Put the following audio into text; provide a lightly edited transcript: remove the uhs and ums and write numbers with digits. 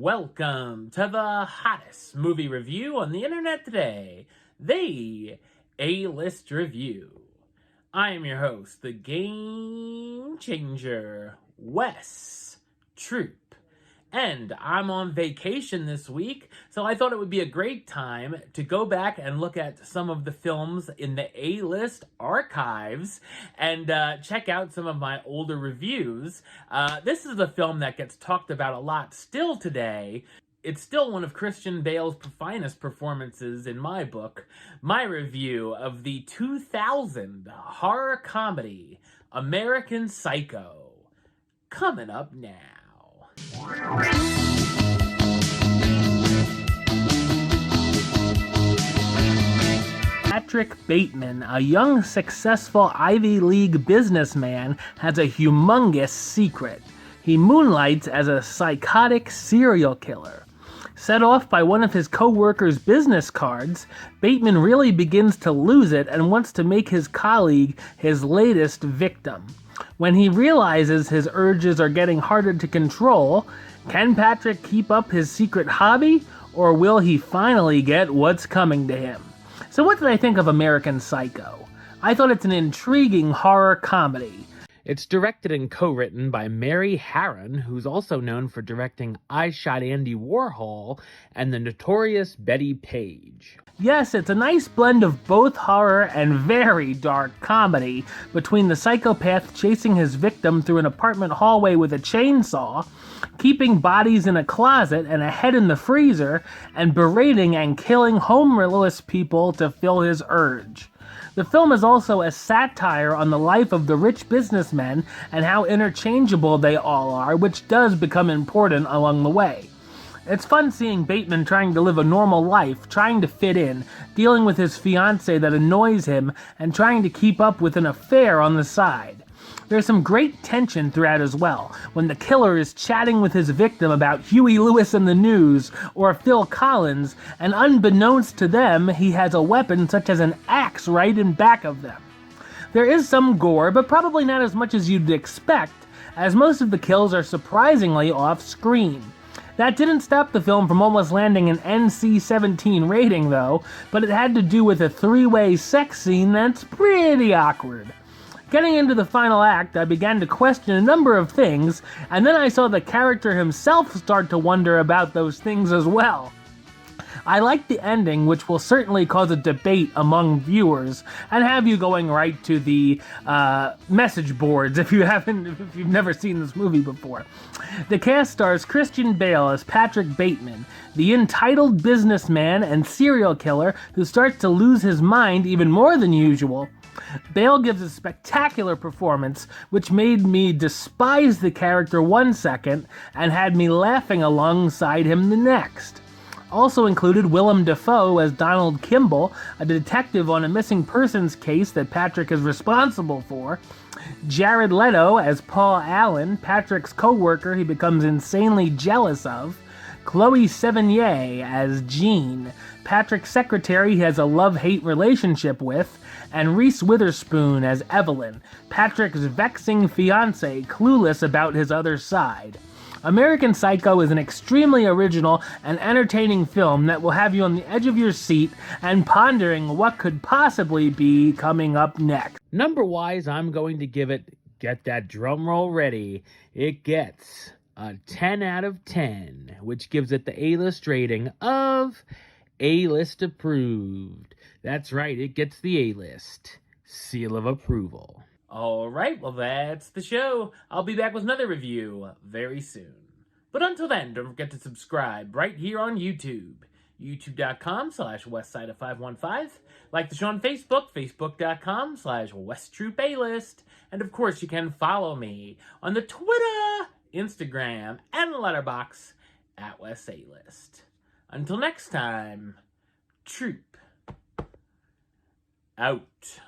Welcome to the hottest movie review on the internet today, the A-List Review. I am your host, the Game Changer, Wes Troop. And I'm on vacation this week, so I thought it would be a great time to go back and look at some of the films in the A-List archives and check out some of my older reviews. This is a film that gets talked about a lot still today. It's still one of Christian Bale's finest performances in my book. My review of the 2000 horror comedy American Psycho. Coming up now. Patrick Bateman, a young, successful Ivy League businessman, has a humongous secret. He moonlights as a psychotic serial killer. Set off by one of his co-workers' business cards, Bateman really begins to lose it and wants to make his colleague his latest victim. When he realizes his urges are getting harder to control, can Patrick keep up his secret hobby, or will he finally get what's coming to him? So what did I think of American Psycho? I thought it's an intriguing horror comedy. It's directed and co-written by Mary Harron, who's also known for directing I Shot Andy Warhol and The Notorious Betty Page. Yes, it's a nice blend of both horror and very dark comedy between the psychopath chasing his victim through an apartment hallway with a chainsaw, keeping bodies in a closet and a head in the freezer, and berating and killing homeless people to fill his urge. The film is also a satire on the life of the rich businessmen and how interchangeable they all are, which does become important along the way. It's fun seeing Bateman trying to live a normal life, trying to fit in, dealing with his fiancée that annoys him, and trying to keep up with an affair on the side. There's some great tension throughout as well, when the killer is chatting with his victim about Huey Lewis and the News, or Phil Collins, and unbeknownst to them, he has a weapon such as an axe right in back of them. There is some gore, but probably not as much as you'd expect, as most of the kills are surprisingly off-screen. That didn't stop the film from almost landing an NC-17 rating though, but it had to do with a three-way sex scene that's pretty awkward. Getting into the final act, I began to question a number of things, and then I saw the character himself start to wonder about those things as well. I like the ending, which will certainly cause a debate among viewers, and have you going right to the message boards if you've never seen this movie before. The cast stars Christian Bale as Patrick Bateman, the entitled businessman and serial killer who starts to lose his mind even more than usual. Bale gives a spectacular performance, which made me despise the character one second and had me laughing alongside him the next. Also included Willem Dafoe as Donald Kimball, a detective on a missing persons case that Patrick is responsible for, Jared Leto as Paul Allen, Patrick's co-worker he becomes insanely jealous of, Chloe Sevigny as Jean, Patrick's secretary he has a love-hate relationship with, and Reese Witherspoon as Evelyn, Patrick's vexing fiancée clueless about his other side. American Psycho is an extremely original and entertaining film that will have you on the edge of your seat and pondering what could possibly be coming up next. Number-wise, I'm going to give it, get that drum roll ready, it gets a 10 out of 10, which gives it the A-list rating of A-list approved. That's right, it gets the A-list seal of approval. Alright, well that's the show. I'll be back with another review very soon. But until then, don't forget to subscribe right here on YouTube. youtube.com/westside515. Like the show on Facebook, facebook.com/WesTroopAlist. And of course, you can follow me on the Twitter, Instagram, and Letterboxd at WesAlist. Until next time, Troop out.